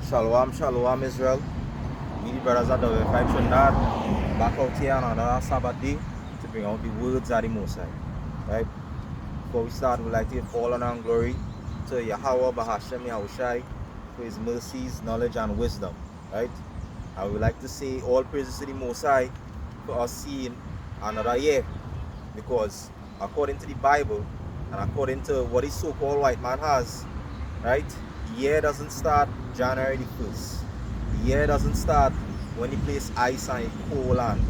Shalom, shalom, Israel. We the brothers at the Revive Trinidad back out here on another Sabbath day to bring out the words of the Most High. Right? Before we start, we'd like to give all honor and glory to Yahweh Bahashem Yahushai for his mercies, knowledge, and wisdom. Right? I would like to say all praises to the Most High for us seeing another year, because according to the Bible and according to what his so-called white man has, right, the year doesn't start January the 1st. The year doesn't start when you place ice and coal and,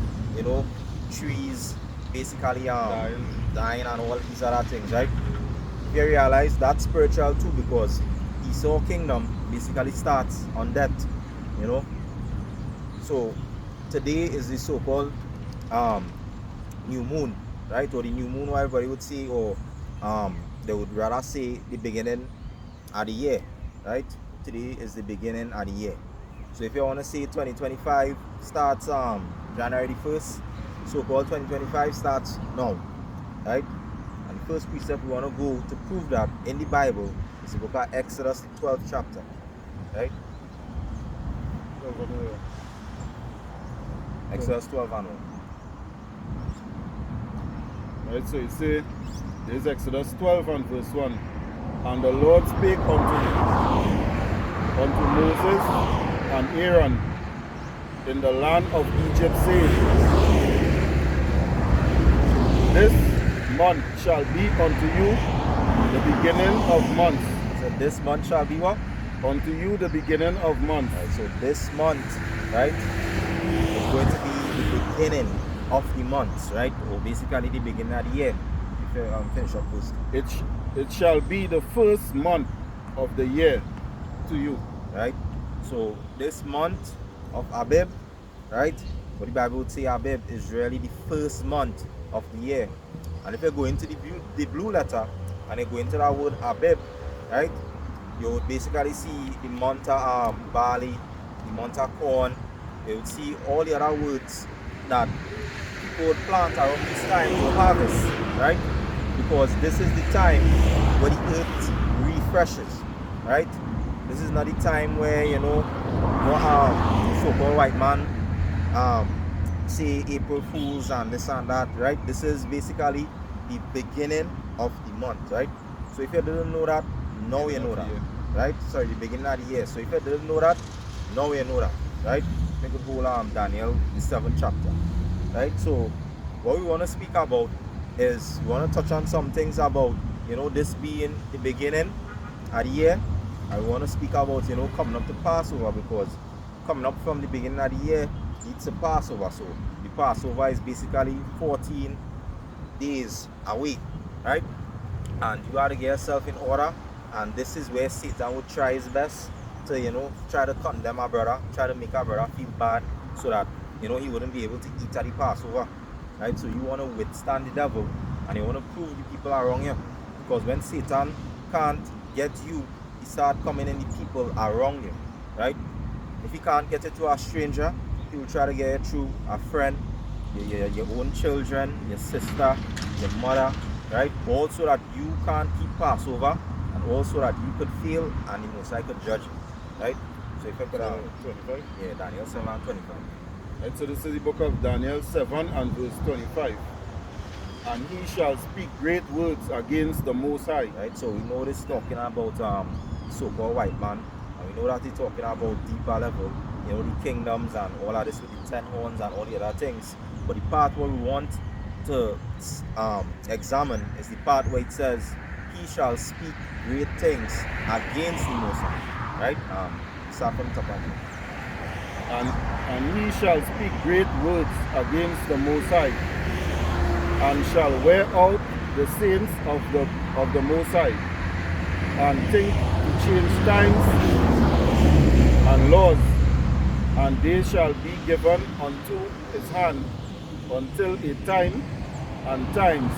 trees basically dying and all these other things, right? If you realize that's spiritual too, because Esau kingdom basically starts on death, you know. So today is the so-called new moon, right? Or the new moon, what everybody would say, or they would rather say the beginning of the year, right? Today is the beginning of the year. So if you want to say 2025 starts January the 1st, so-called 2025 starts now, right? And the first precept we want to go to prove that in the Bible is the book of Exodus, the 12th chapter, right? Exodus 12 and 1. Right, so you see, there's Exodus 12 and verse 1. And the Lord spake unto Moses and Aaron in the land of Egypt, saying, This month shall be unto you the beginning of months. So this month shall be what? Unto you the beginning of months. Right, so this month, right, is going to be the beginning of the months, right? Or basically the beginning of the year. If you finish up first. It shall be the first month of the year to you. Right? So this month of Abib, right? What the Bible would say Abib is really the first month of the year. And if you go into the blue letter and you go into that word Abib, right? You would basically see the month of barley, the month of corn. You would see all the other words that people would plant around this time to harvest, right? Because this is the time where the earth refreshes, right? This is not the time where, so-called white man say April Fools and this and that, right? This is basically the beginning of the month, right? So if you didn't know that, now you know that, right? Sorry, the beginning of the year. So if you didn't know that, now you know that, right? We could go Daniel, the 7th chapter, right? So what we want to speak about is we want to touch on some things about, this being the beginning of the year. I want to speak about, coming up to Passover, because coming up from the beginning of the year leads to Passover. So the Passover is basically 14 days away, right? And you got to get yourself in order. And this is where Satan would try his best to, try to condemn our brother, try to make our brother feel bad so that, he wouldn't be able to eat at the Passover, right? So you want to withstand the devil and you want to prove the people around you. Because when Satan can't get you, he start coming in the people around you, right? If he can't get it to a stranger, he will try to get it through a friend, your own children, your sister, your mother, right? Also that you can't keep Passover, and also that you could fail and the Most High could judge you, right? So if I could 25. yeah, Daniel 7 and 25. Right, so this is the book of Daniel 7 and verse 25. And he shall speak great words against the Most High. Right, so we know this talking about so-called white man, and we know that he's talking about deeper level, the kingdoms and all of this with the 10 horns and all the other things. But the part where we want to examine is the part where it says, he shall speak great things against the Most High. Right? Start from top of it. And he shall speak great words against the Most High, and shall wear out the saints of the Most High, and think to change times and laws, and they shall be given unto his hand until a time and times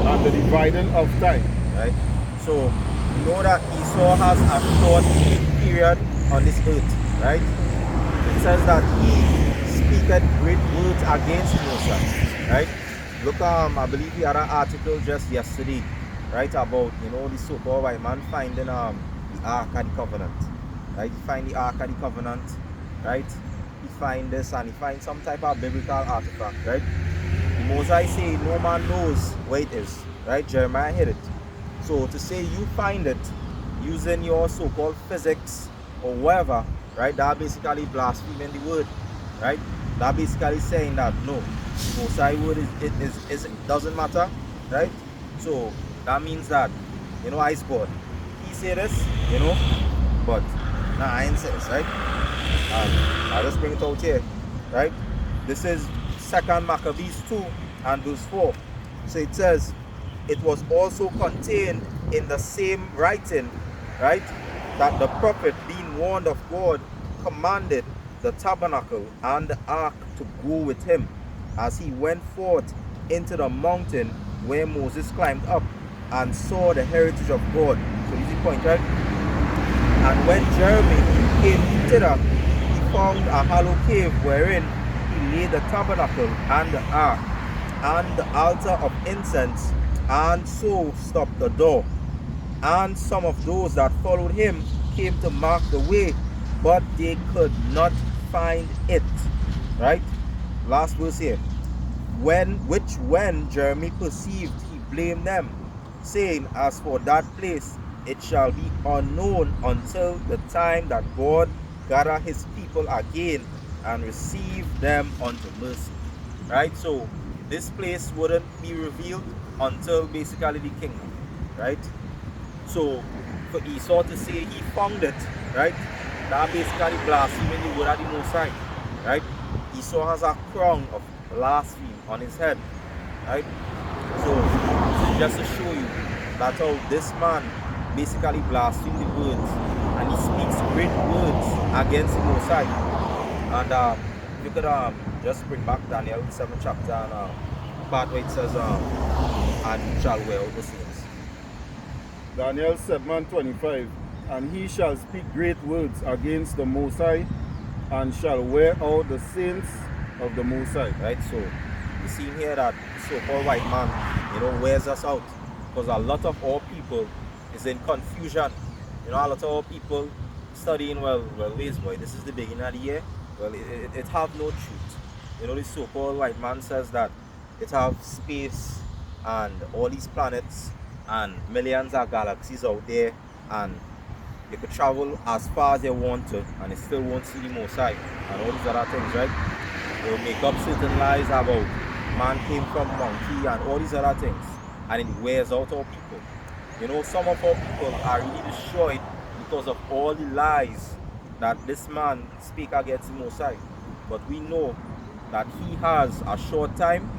and the dividing of time. Right? So you know that Esau has a short period on this earth, right? It says that he speaketh great words against Moses, right? Look, I believe we had an article just yesterday, right, about, the so-called white man finding the Ark of the Covenant, right? He find the Ark of the Covenant, right? He find this and he find some type of biblical artifact, right? The Mosai say no man knows where it is, right? Jeremiah hit it. So to say you find it using your so-called physics or whatever, right? That basically blaspheming the word, right? That basically saying that no, the Mosai word is it doesn't matter, right? So that means that, you know, I God. He say this, you know, but nah, I ain't say this, right? I'll just bring it out here, right? This is 2nd Maccabees 2 and verse 4. So it says, it was also contained in the same writing, right, that the prophet, being warned of God, commanded the tabernacle and the ark to go with him as he went forth into the mountain where Moses climbed up and saw the heritage of God. So this is the point, right? And when Jeremy came thither, he found a hollow cave wherein he laid the tabernacle and the ark and the altar of incense, and so stopped the door. And some of those that followed him came to mark the way, but they could not find it. Right? Last verse here. When Jeremy perceived, he blamed them, saying, as for that place, it shall be unknown until the time that God gather his people again and receive them unto mercy. Right? So this place wouldn't be revealed until basically the kingdom. Right? So for Esau to say he found it, right? That basically blaspheming the word of the Most High, right? Esau has a crown of blasphemy on his head, right? So this is just to show you that how this man basically blasphemed the words, and he speaks great words against the Most High. And you could just bring back Daniel 7th chapter and part where it says and shall wear out the saints. Daniel 7:25, and he shall speak great words against the Most High, and shall wear out the saints of the Most High. Right, so you see here that so-called white man, you know, wears us out, because a lot of our people is in confusion. You know, a lot of our people studying, well, wait, boy, this is the beginning of the year. Well, it have no truth. You know, this so-called white man says that it have space and all these planets and millions of galaxies out there, and you could travel as far as you want to and you still won't see the Most High and all these other things, right? They'll make up certain lies about man came from monkey and all these other things, and it wears out our people. You know, some of our people are really destroyed because of all the lies that this man speak against the Most High. But we know that he has a short time,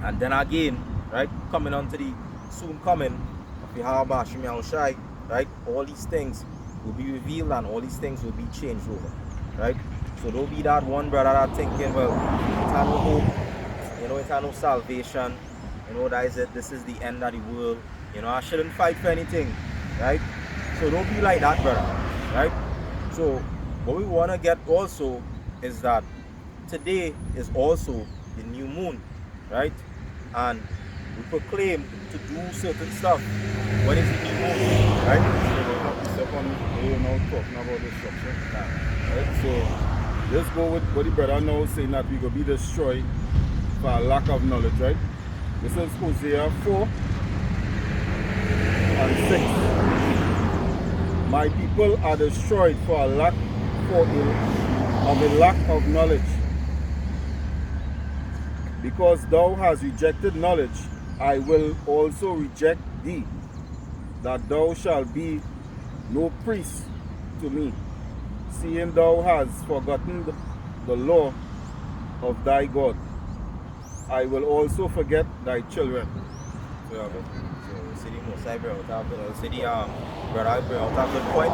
and then again, right, coming on to the soon coming of Yahweh Hashem Yahushai, right, all these things will be revealed and all these things will be changed over, right? So don't be that one brother that thinking, well, it has no hope, you know, it has no salvation, you know, that is it, this is the end of the world, you know, I shouldn't fight for anything, right? So don't be like that, brother, right? So what we want to get also is that today is also the new moon, right? And we proclaim to do certain stuff when it's the new moon, right? We're now talking about destruction. Right? So let's go with what the brother now saying, that we will be destroyed for a lack of knowledge, right? This is Hosea 4 and 6. My people are destroyed for a lack of knowledge. Because thou hast rejected knowledge, I will also reject thee, that thou shalt be no priest to me, seeing thou hast forgotten the law of thy God. I will also forget thy children. So see the Most High bring out a good point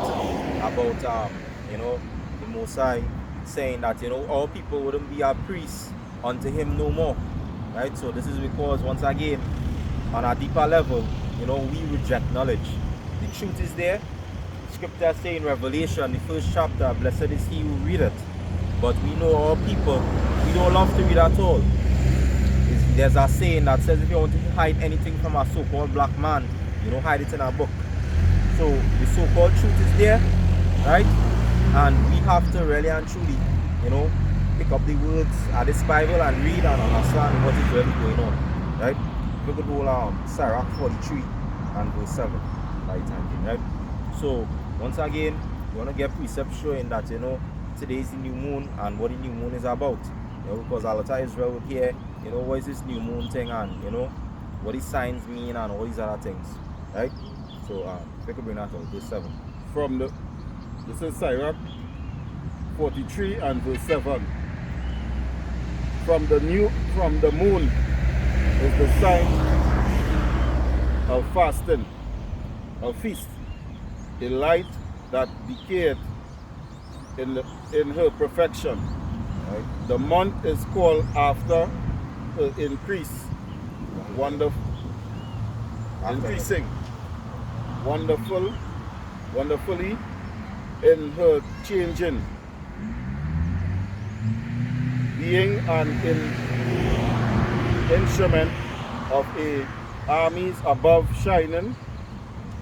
about you know, the Most High saying that, you know, all people wouldn't be a priest unto him no more, right? So this is because, once again, on a deeper level, you know, we reject knowledge. The truth is there. Scripture say in Revelation, the 1st chapter, blessed is he who readeth. But we know our people, we don't love to read at all. There's a saying that says if you want to hide anything from a so-called black man, you don't hide it in a book. So the so-called truth is there, right? And we have to really and truly, you know, pick up the words of this Bible and read and understand what is really going on, right? Look at all Sirach 43 and verse 7, by time being, right? So once again, we want to get precepts showing that, you know, today is the new moon and what the new moon is about. You know, because a lot of Israel would hear, you know, what is this new moon thing and, you know, what these signs mean and all these other things, right? So if we could bring that out, verse 7. This is Sirach 43 and verse 7. From the moon is the sign of fasting, of feast, a light that decayed in her perfection. Right? The month is called after her increase, increasing, wonderfully in her changing, being an instrument of a armies above, shining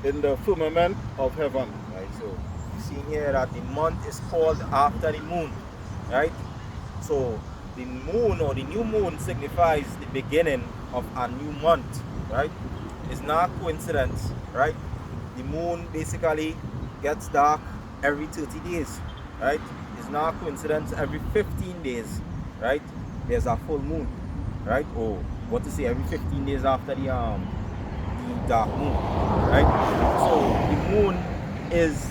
in the firmament of heaven. Right, so you see here that the month is called after the moon, right? So the moon or the new moon signifies the beginning of a new month, right? It's not a coincidence, right? The moon basically gets dark every 30 days, right? It's not a coincidence. Every 15 days, right, there's a full moon, right? Or what to say, every 15 days after the dark moon, right? So the moon is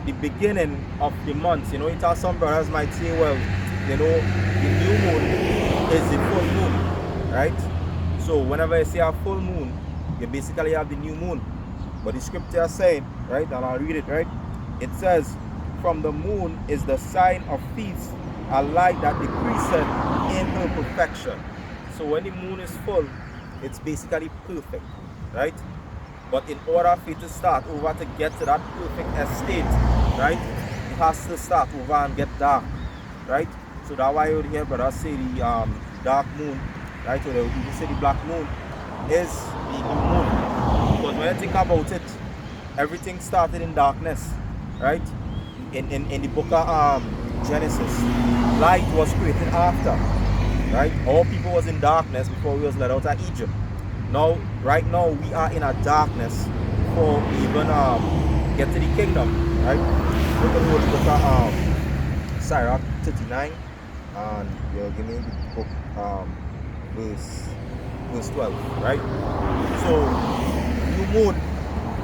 the beginning of the month. You know, it has some brothers might say, well, you know, the new moon is the full moon, right? So whenever you see a full moon, you basically have the new moon. But the scripture is saying, right, and I'll read it, right? It says, from the moon is the sign of feast, a light that decreaseth in her perfection. So when the moon is full, it's basically perfect, right? But in order for it to start over to get to that perfect estate, right, it has to start over and get dark, right? So that's why you would hear brothers say the dark moon, right, or they would even say the black moon is the new moon. Because when you think about it, everything started in darkness, right? In the book of Genesis, light was created after, right? All people was in darkness before we was let out of Egypt. Now, right now, we are in a darkness before we even get to the kingdom, right? Look at the book of Sirach 39, and you'll give me the book verse 12, right? So, new moon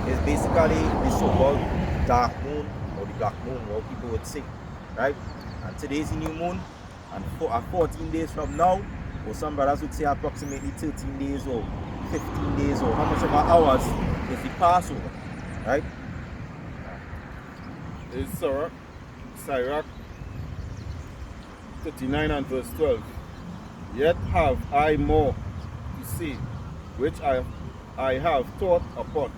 is basically the so-called dark moon or the black moon, what people would say, right? And today's the new moon, and 14 days from now, or some brothers would say approximately 13 days or 15 days or how much of our hours is the Passover, right? Is Sirach 39 and verse 12. Yet have I more to say, which I have thought upon,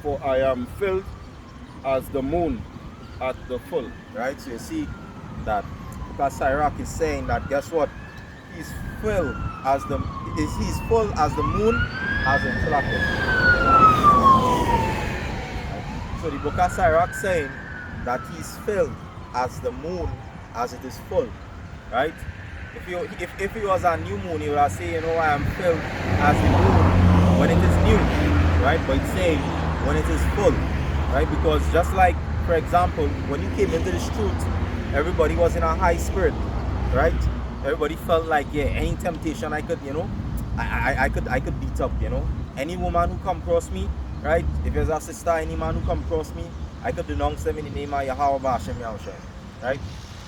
for I am filled as the moon at the full. Right, so you see that because Sirach is saying that, guess what? He's full as the moon as in Philadelphia. So the book of Sirach saying that he's filled as the moon as it is full, right? If he was a new moon, he would have said, you know, I am filled as the moon when it is new, right? But it's saying when it is full, right? Because just like, for example, when you came into this truth, everybody was in a high spirit, right? Everybody felt like, yeah, any temptation I could, you know, I could beat up, you know. Any woman who come across me, right? If there's a sister, any man who come across me, I could denounce them in the name of Yahweh B'Hashem Yahushua, right?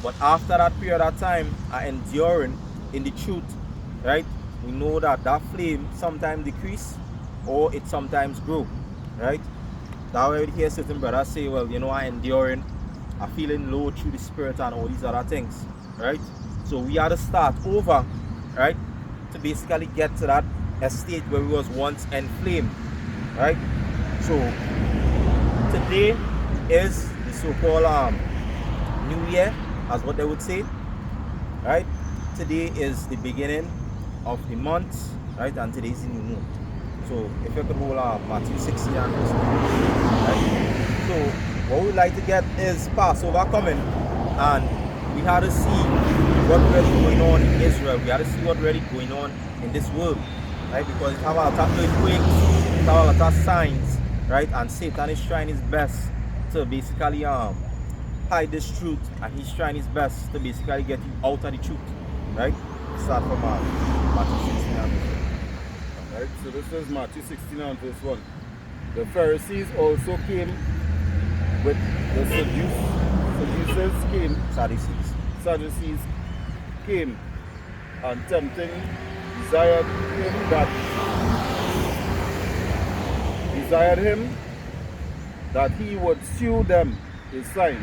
But after that period of time, enduring in the truth, right? We know that that flame sometimes decrease or it sometimes grow, right? That way we hear certain brothers say, well, you know, I enduring, I feeling low through the spirit and all these other things, right? So we had to start over, right? To basically get to that estate where we was once inflamed, right? So today is the so-called New Year, as what they would say, right? Today is the beginning of the month, right? And today is the new moon. So if you could hold Matthew 16 and verse 9, right? So what we like to get is Passover coming, and we had to see what really going on in Israel. We had to see what really going on in this world, right? Because it have a lot of earthquakes, it have a lot of signs, right? And Satan is trying his best to basically hide this truth, and he's trying his best to basically get you out of the truth, right? Start from Matthew 16 and verse 1. Right, so this is Matthew 16 and verse 1. The Pharisees also came with the Sadducees came and tempting desired him that he would shew them a sign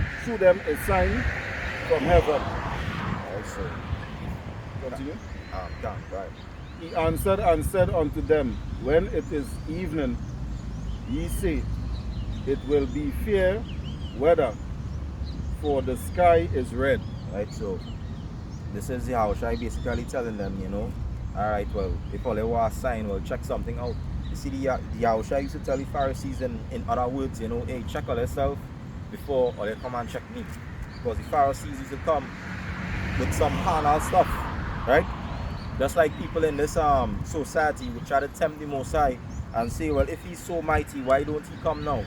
from heaven. Also, Continue. right. He answered and said unto them, when it is evening, ye say, it will be fair weather, for the sky is red. Right, so this is the house I basically telling them, you know, alright, well, if all they want a sign, well, check something out. You see, the house I used to tell the Pharisees in other words, you know, hey, check on yourself before or they come and check me. Because the Pharisees used to come with some carnal stuff, right? Just like people in this society would try to tempt the Most High and say, well, if he's so mighty, why don't he come now?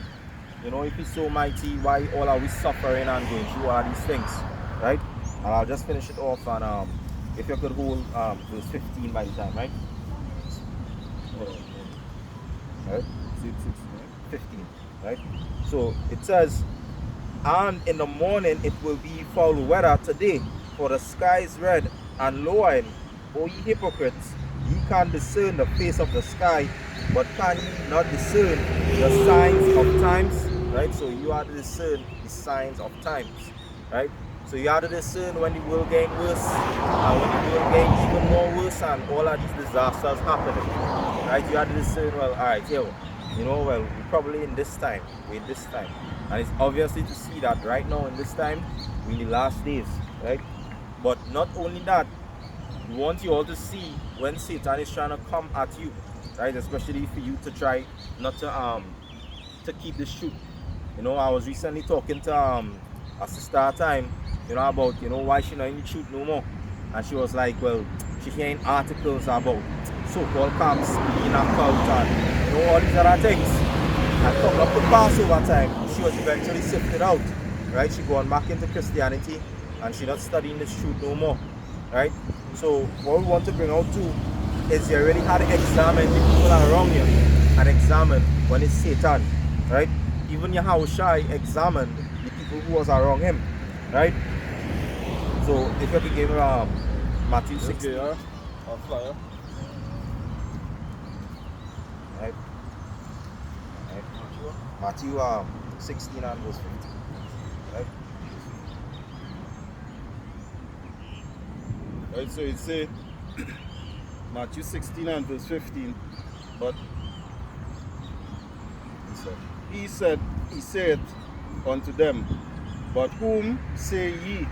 You know, if he's so mighty, why all are we suffering and going through all these things, right? And I'll just finish it off, and if you could hold verse 15 by the time, right? Right? 15, right? So it says, and in the morning it will be foul weather today, for the sky is red, and lowering, O ye hypocrites, ye can discern the face of the sky, but can ye not discern the signs of times? Right? So you have to discern the signs of times, right? So you have to discern when the world getting worse, and when the world getting even more worse, and all of these disasters happening, right? You have to discern, well, all right, here, you know, well, we're probably in this time, we're in this time, and it's obviously to see that right now in this time, we're in the last days, right? But not only that, we want you all to see when Satan is trying to come at you, right? Especially for you to try not to keep this truth. You know, I was recently talking to a sister at time, you know, about, you know, why she not in the truth no more. And she was like, well, she hearing articles about so-called camps being a cult and, you know, all these other things. And coming up to Passover time, she was eventually sifted out, right? She gone back into Christianity and she not studying this truth no more, right? So what we want to bring out too is you really had to examine the people around you and examine when it's Satan, right? Even Yahushua examined the people who was around him, right? So if you could give Matthew 16. Okay, a flyer. Right. Right. Matthew 16 and verse 15. Right? Right, so it say Matthew 16 and verse 15, but he said unto them, but whom say ye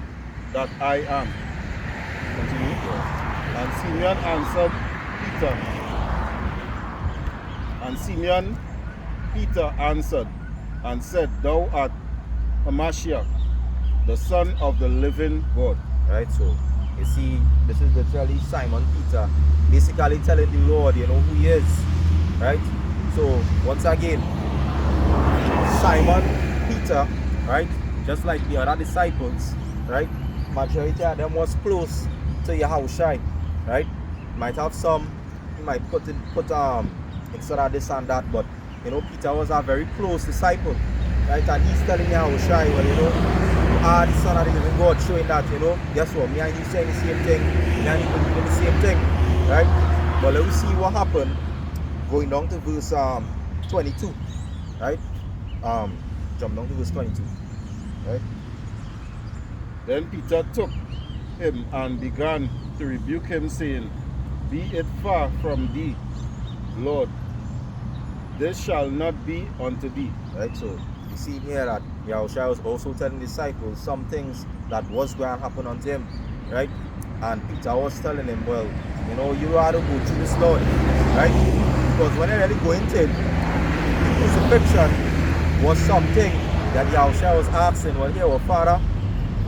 that I am? Continue. And Simeon answered Peter. And Simeon Peter answered and said, thou art a Mashiach, the Son of the living God. Right, so you see, this is literally Simon Peter basically telling the Lord, you know, who he is, right? So once again, Simon Peter, right, just like the other disciples, right, majority of them was close to Yahushua, right? Might have some, he might put instead of this and that, but you know, Peter was a very close disciple, right? And he's telling Yahushua, well, you know, you are the Son of the living God, showing that, you know, guess what, me and you saying the same thing, me and you believe in the same thing, right? But let us see what happened going down to verse 22, right? Jump down to verse 22, right? Then Peter took him and began to rebuke him, saying, be it far from thee, Lord, this shall not be unto thee. Right, so you see here that Yahushua was also telling the disciples some things that was going to happen unto him, right? And Peter was telling him, well, you know, you rather go through this, Lord, right? Because when they really go into it, the crucifixion was something that Yahushua was asking, well, here, well, Father,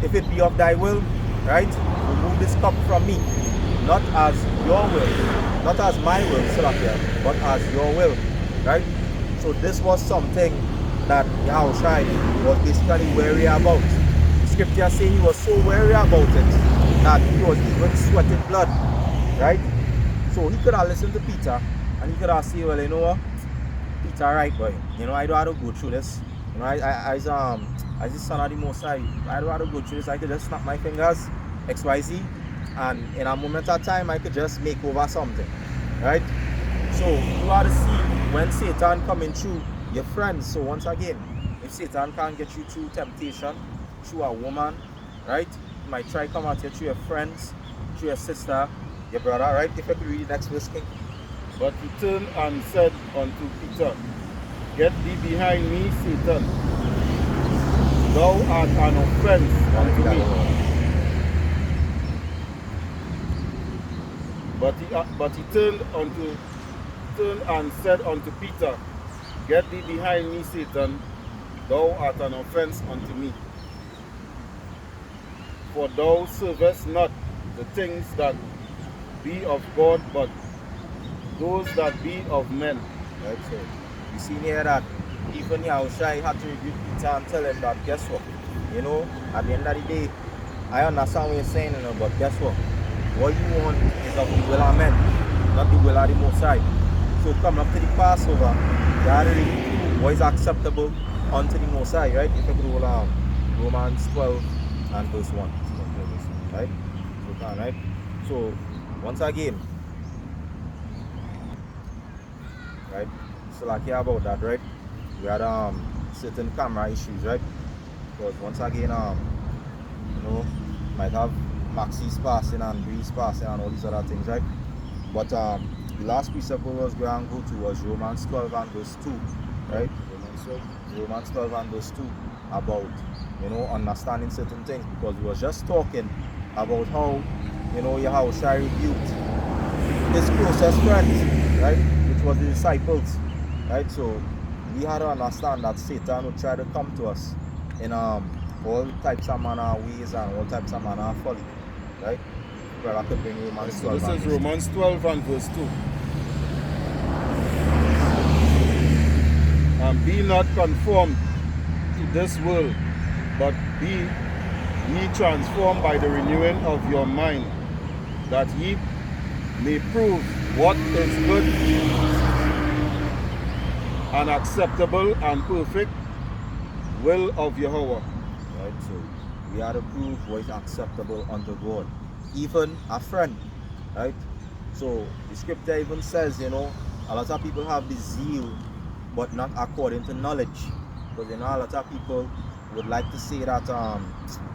if it be of thy will, right, remove this cup from me, not as your will, not as my will, Salakia, but as your will, right? So this was something that Yahushua was basically wary about. The scripture say he was so wary about it that he was even sweating blood, right? So he could have listened to Peter and he could have said, well, you know what, Peter, right, boy, you know, I don't have to go through this. You know, as the son of the Most High, I don't have to go through this. I could just snap my fingers, XYZ, and in a moment of time, I could just make over something, right? So you ought to see when Satan coming through your friends. So once again, if Satan can't get you through temptation, through a woman, right? He might try come at you through your friends, through your sister, your brother, right? If I could read the next verse, King. But he turned and said unto Peter, Get thee behind me, Satan. Thou art an offense unto me. But he turned and said unto Peter, Get thee behind me, Satan. Thou art an offense unto me. For thou servest not the things that be of God, but those that be of men. Right, so you see here that even Yahushua had to rebuke Peter and tell him that, guess what? You know, at the end of the day, I understand what you're saying, you know, but guess what? What you want is of the will of men, not the will of the Most High. So coming up to the Passover, you have to read what is acceptable unto the Most High, right? If you could roll Romans 12 and verse 1. Right? So, right? So once again, right? So like here about that, right? We had certain camera issues, right? Because once again, you know, might have Maxis passing and Breeze passing and all these other things, right? But the last precept we was going to go to was Romans 12 and verse 2, right? Romans 12 and verse 2 about, you know, understanding certain things, because we was just talking about how, you know, Yahushua rebuked his closest friends, right? Which was the disciples, right? So we had to understand that Satan would try to come to us in all types of manner of ways and all types of manner of folly, right? Well, I could bring Romans 12. So this is Romans 12 and verse 2. And be not conformed to this world, but be ye transformed by the renewing of your mind, that ye may prove what is good and acceptable and perfect will of Yahweh. Right, so we are to prove what is acceptable unto God, even a friend, right? So the scripture even says, you know, a lot of people have the zeal, but not according to knowledge. Because you know, a lot of people would like to say that,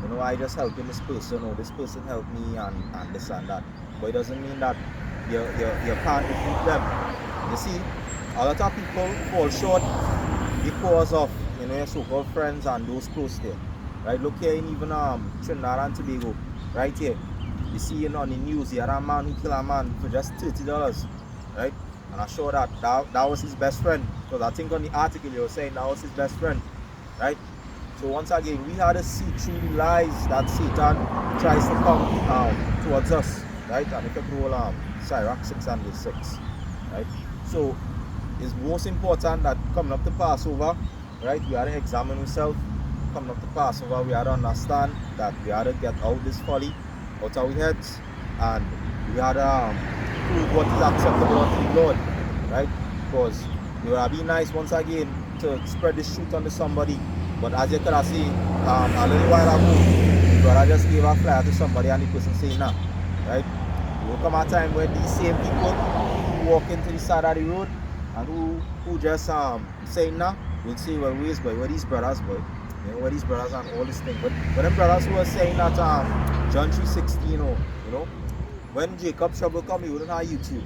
you know, I just helping this person, or this person helped me, and this and that. But it doesn't mean that you can't defeat them. You see, a lot of people fall short because of, you know, your so-called friends and those close there. Right, look here in even Trinidad and Tobago, right here. You see, you know, on the news, you had a man who killed a man for just $30, right? And I'm sure that was his best friend, because I think on the article you were saying that was his best friend, right? So once again, we had to see through the lies that Satan tries to come towards us, right? And if you could roll Sirach 6 and verse 6, right? So it's most important that coming up to Passover, right, we had to examine ourselves. Coming up to Passover, we had to understand that we had to get out this folly out of our heads, and we had to prove what is acceptable unto the Lord, right? Because it would be nice once again to spread this truth onto somebody, but as you could have seen a little while ago, brother just gave a flyer to somebody and the person saying nah, right? There will come a time where these same people who walk into the side of the road and who just saying nah will say, well, where these brothers, boy? You know, where these brothers and all this thing. But them brothers who were saying that John 3:16, you know, when Jacob trouble come, you wouldn't have YouTube.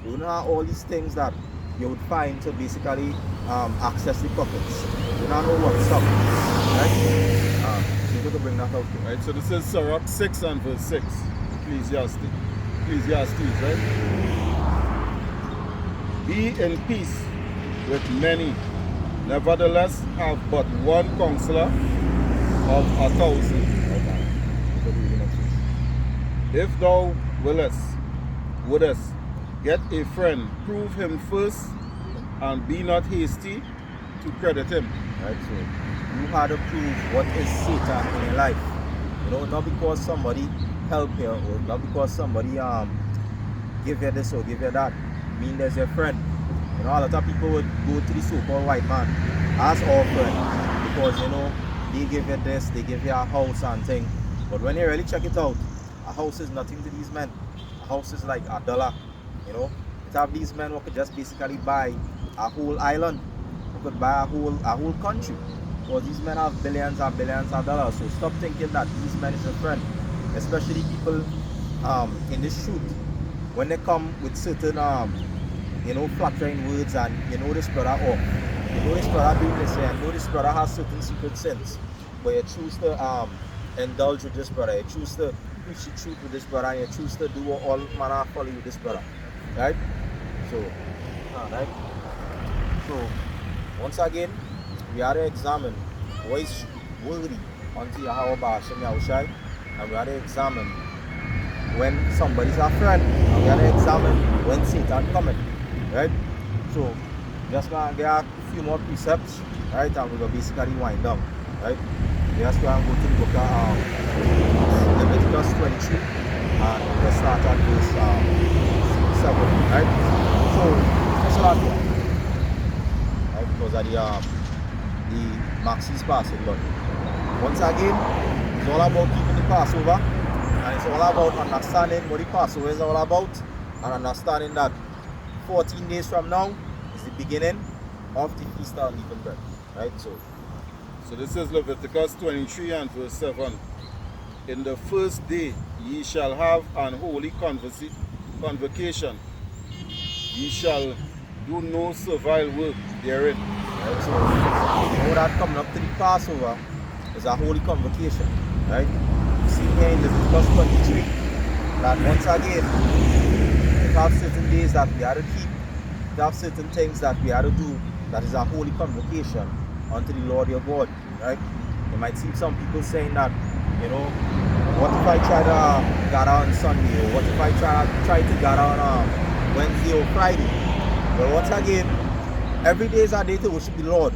You wouldn't have all these things that you would find to basically access the prophets. You don't know what's up. Right? So you could bring that out. Right, so this is Sirach 6 and verse 6. Ecclesiastes, right? Be in peace with many, Nevertheless, have but one counselor of 1,000. If thou wouldest get a friend, prove him first, and be not hasty to credit him. Right, so you had to prove what is Satan in your life. You know, not because somebody help you or not because somebody give you this or give you that. Mean there's your friend. You know, a lot of people would go to the so-called white man as our friend because you know they give you this, they give you a house and thing. But when you really check it out, a house is nothing to these men. A house is like $1. You know, to have these men who could just basically buy a whole island, who could buy a whole country. Because these men have billions and billions of dollars. So stop thinking that these men is your friend. Especially people in this shoot. When they come with certain you know, flattering words and you know this brother you know this brother doing this and you know this brother has certain secret sins. But you choose to indulge with this brother, you choose to preach the truth with this brother, and you choose to do all manner of folly with this brother. Right? So, alright. So once again, we are to examine what is worthy unto Yahweh Ba'ashem Yahushai, and we are to examine when somebody's a friend, and we are to examine when Satan cometh. Right? So just gonna get a few more precepts, right? And we will basically wind down. Right? We just go and go to the book of Leviticus 23 and we'll start at verse 7. Right? So let's start here. Right? Because of the Maxis passing. But once again, it's all about keeping the Passover, and it's all about understanding what the Passover is all about, and understanding that 14 days from now is the beginning of the Feast of Unleavened Bread. Right? So this is Leviticus 23 and verse 7. In the first day ye shall have an holy convocation. Ye shall do no servile work therein. Right? So you know that coming up to the Passover is a holy convocation. Right? You see here in Leviticus 23 that once again we have certain days that we have to keep, we have certain things that we have to do that is a holy convocation unto the Lord your God. Right? You might see some people saying that, you know, what if I try to gather on Sunday, or what if I try to gather on Wednesday or Friday? Well, once again, every day is a day to worship the Lord.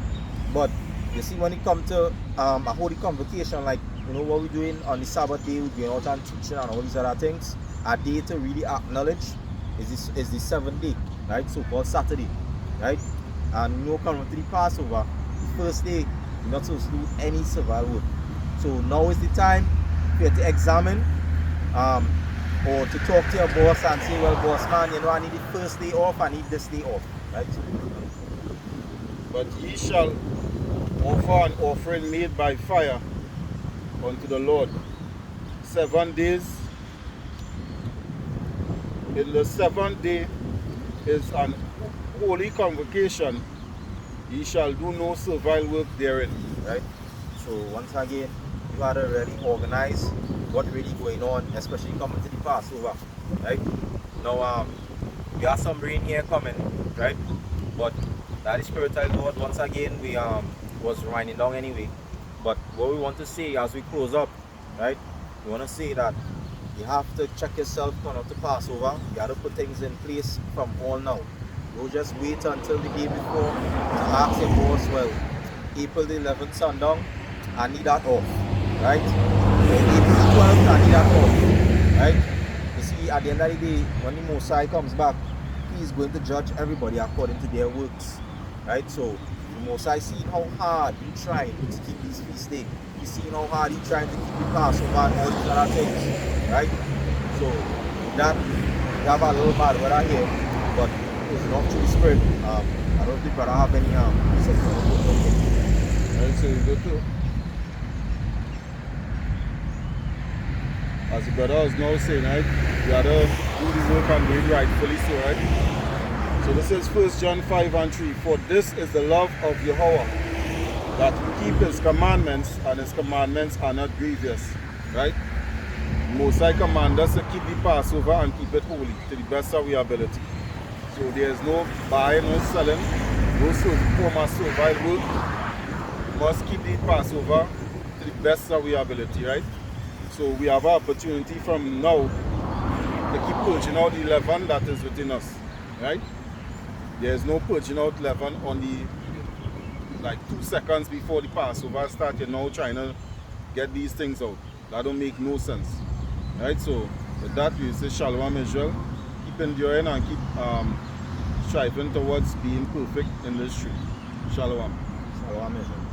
But you see, when it comes to a holy convocation, like you know what we're doing on the Sabbath day, we're going out and teaching and all these other things, a day to really acknowledge is the 7th day, right? So called Saturday, right? And you know, coming to the Passover, the first day, you're not supposed to do any servile work. So now is the time for you to examine or to talk to your boss and say, well, boss man, you know, I need the first day off, I need this day off, right? But ye shall offer an offering made by fire unto the Lord 7 days. In the 7th day is an holy convocation. Ye shall do no servile work therein. Right? So once again, you got to really organize what really going on, especially coming to the Passover. Right? Now we have some rain here coming, right? But that is spiritual Lord. Once again, we was winding down anyway. But what we want to say as we close up, right? We want to say that you have to check yourself coming up to Passover. You have to put things in place from all now. Don't just wait until the day before to ask your boss, well, April the 11th sundown, I need that off, right? Or April the 12th, I need that off, right? You see, at the end of the day, when the Messiah comes back, he is going to judge everybody according to their works, right? So the Messiah seeing how hard he trying to keep these feast days. He's seeing how hard he trying to keep the Passover and all these other things, right? So that we have a little bad weather here, but it's not through the spirit. I don't think I have any Right, so you go to, as the brother was now saying, right, you gotta do the work and do it rightfully so, right? So this is 1 John 5 and 3. For this is the love of Yahweh, that we keep his commandments, and his commandments are not grievous, right? Most High command us to keep the Passover and keep it holy to the best of our ability. So there is no buying, no selling, those form of survival work, must keep the Passover to the best of our ability, right? So we have an opportunity from now to keep purging out the leaven that is within us, right? There is no purging out leaven on the, like 2 seconds before the Passover start. You're now trying to get these things out. That don't make no sense, right? So with that, we say Shalom Israel. Keep enduring and keep striving towards being perfect in this truth. Shalom. Shalom Israel.